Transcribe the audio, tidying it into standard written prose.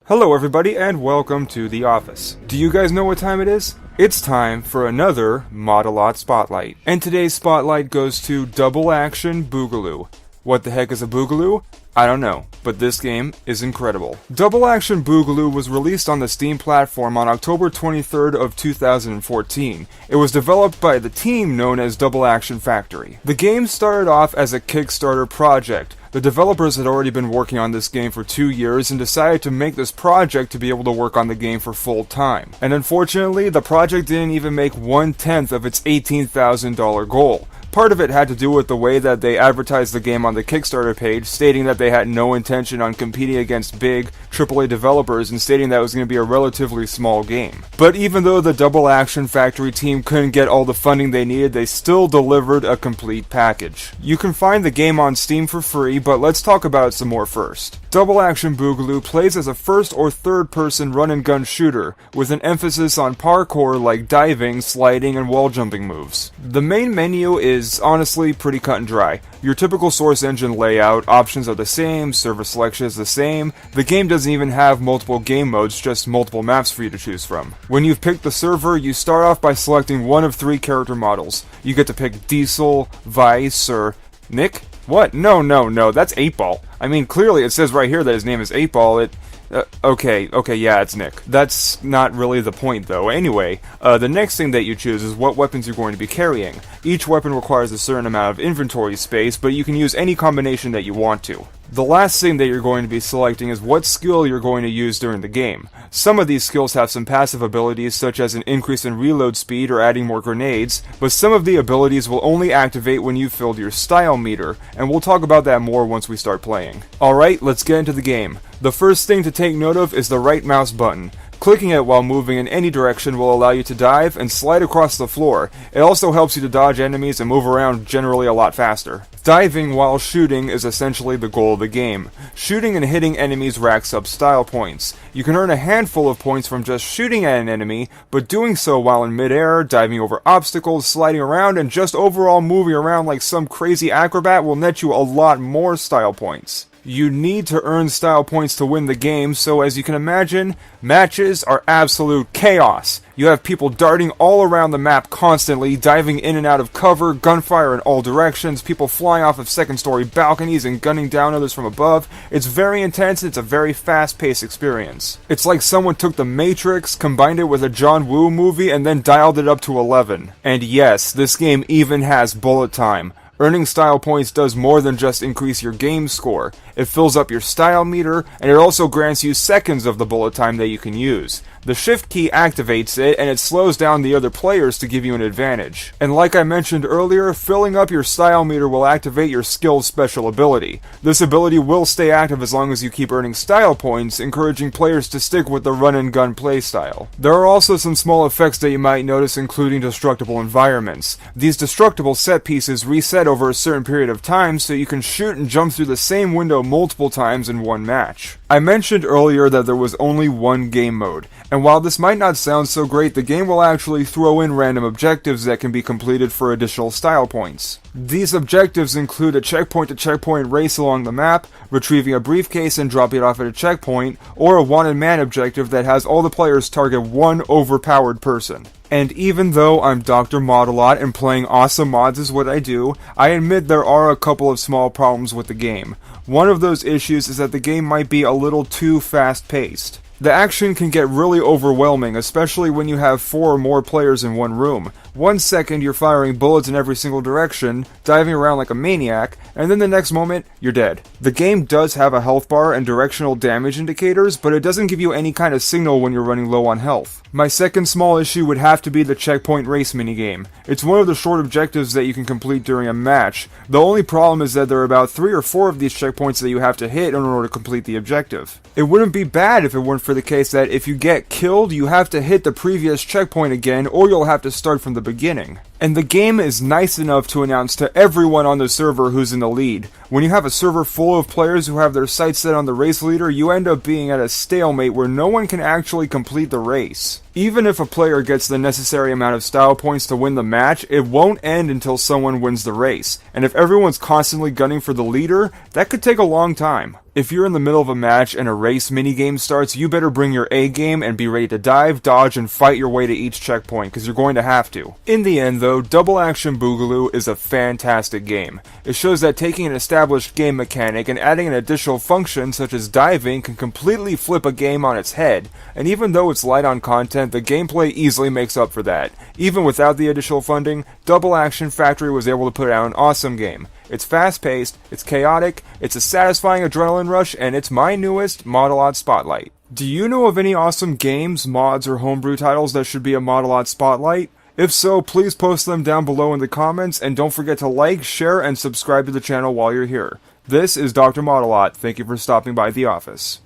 Hello everybody and welcome to the office. Do you guys know what time it is? It's time for another Modalot Spotlight. And today's spotlight goes to Double Action Boogaloo. What the heck is a Boogaloo? I don't know, but this game is incredible. Double Action Boogaloo was released on the Steam platform on October 23rd of 2014. It was developed by the team known as Double Action Factory. The game started off as a Kickstarter project. The developers had already been working on this game for 2 years and decided to make this project to be able to work on the game for full time. And unfortunately, the project didn't even make 1/10 of its $18,000 goal. Part of it had to do with the way that they advertised the game on the Kickstarter page, stating that they had no intention on competing against big AAA developers and stating that it was going to be a relatively small game. But even though the Double Action Factory team couldn't get all the funding they needed, they still delivered a complete package. You can find the game on Steam for free, but let's talk about it some more first. Double Action Boogaloo plays as a first or third person run and gun shooter, with an emphasis on parkour like diving, sliding, and wall jumping moves. The main menu is honestly pretty cut and dry. Your typical Source Engine layout, options are the same, server selection is the same. The game doesn't even have multiple game modes, just multiple maps for you to choose from. When you've picked the server, you start off by selecting one of 3 character models. You get to pick Diesel, Vice, or Nick? What? No, that's 8-Ball. I mean, clearly it says right here that his name is 8-Ball. Okay, yeah, it's Nick. That's not really the point, though. Anyway, the next thing that you choose is what weapons you're going to be carrying. Each weapon requires a certain amount of inventory space, but you can use any combination that you want to. The last thing that you're going to be selecting is what skill you're going to use during the game. Some of these skills have some passive abilities, such as an increase in reload speed or adding more grenades, but some of the abilities will only activate when you've filled your style meter, and we'll talk about that more once we start playing. Alright, let's get into the game. The first thing to take note of is the right mouse button. Clicking it while moving in any direction will allow you to dive and slide across the floor. It also helps you to dodge enemies and move around generally a lot faster. Diving while shooting is essentially the goal of the game. Shooting and hitting enemies racks up style points. You can earn a handful of points from just shooting at an enemy, but doing so while in midair, diving over obstacles, sliding around, and just overall moving around like some crazy acrobat will net you a lot more style points. You need to earn style points to win the game, so as you can imagine, matches are absolute chaos. You have people darting all around the map constantly, diving in and out of cover, gunfire in all directions, people flying off of second-story balconies and gunning down others from above. It's very intense, it's a very fast-paced experience. It's like someone took The Matrix, combined it with a John Woo movie, and then dialed it up to 11. And yes, this game even has bullet time. Earning style points does more than just increase your game score. It fills up your style meter, and it also grants you seconds of the bullet time that you can use. The shift key activates it, and it slows down the other players to give you an advantage. And like I mentioned earlier, filling up your style meter will activate your skill's special ability. This ability will stay active as long as you keep earning style points, encouraging players to stick with the run and gun playstyle. There are also some small effects that you might notice, including destructible environments. These destructible set pieces reset over a certain period of time, so you can shoot and jump through the same window multiple times in one match. I mentioned earlier that there was only one game mode, and while this might not sound so great, the game will actually throw in random objectives that can be completed for additional style points. These objectives include a checkpoint-to-checkpoint race along the map, retrieving a briefcase and dropping it off at a checkpoint, or a wanted man objective that has all the players target one overpowered person. And even though I'm Dr. Modalot and playing awesome mods is what I do, I admit there are a couple of small problems with the game. One of those issues is that the game might be a little too fast-paced. The action can get really overwhelming, especially when you have 4 or more players in one room. 1 second you're firing bullets in every single direction, diving around like a maniac, and then the next moment, you're dead. The game does have a health bar and directional damage indicators, but it doesn't give you any kind of signal when you're running low on health. My second small issue would have to be the checkpoint race minigame. It's one of the short objectives that you can complete during a match. The only problem is that there are about 3 or 4 of these checkpoints that you have to hit in order to complete the objective. It wouldn't be bad if it weren't for the case that if you get killed, you have to hit the previous checkpoint again, or you'll have to start from the beginning. And the game is nice enough to announce to everyone on the server who's in the lead. When you have a server full of players who have their sights set on the race leader, you end up being at a stalemate where no one can actually complete the race. Even if a player gets the necessary amount of style points to win the match, it won't end until someone wins the race. And if everyone's constantly gunning for the leader, that could take a long time. If you're in the middle of a match and a race minigame starts, you better bring your A game and be ready to dive, dodge, and fight your way to each checkpoint, because you're going to have to. In the end though, Double Action Boogaloo is a fantastic game. It shows that taking an established game mechanic and adding an additional function such as diving can completely flip a game on its head, and even though it's light on content, the gameplay easily makes up for that. Even without the additional funding, Double Action Factory was able to put out an awesome game. It's fast-paced, it's chaotic, it's a satisfying adrenaline rush, and it's my newest Modalot Spotlight. Do you know of any awesome games, mods, or homebrew titles that should be a Modalot Spotlight? If so, please post them down below in the comments, and don't forget to like, share, and subscribe to the channel while you're here. This is Dr. Modalot. Thank you for stopping by the office.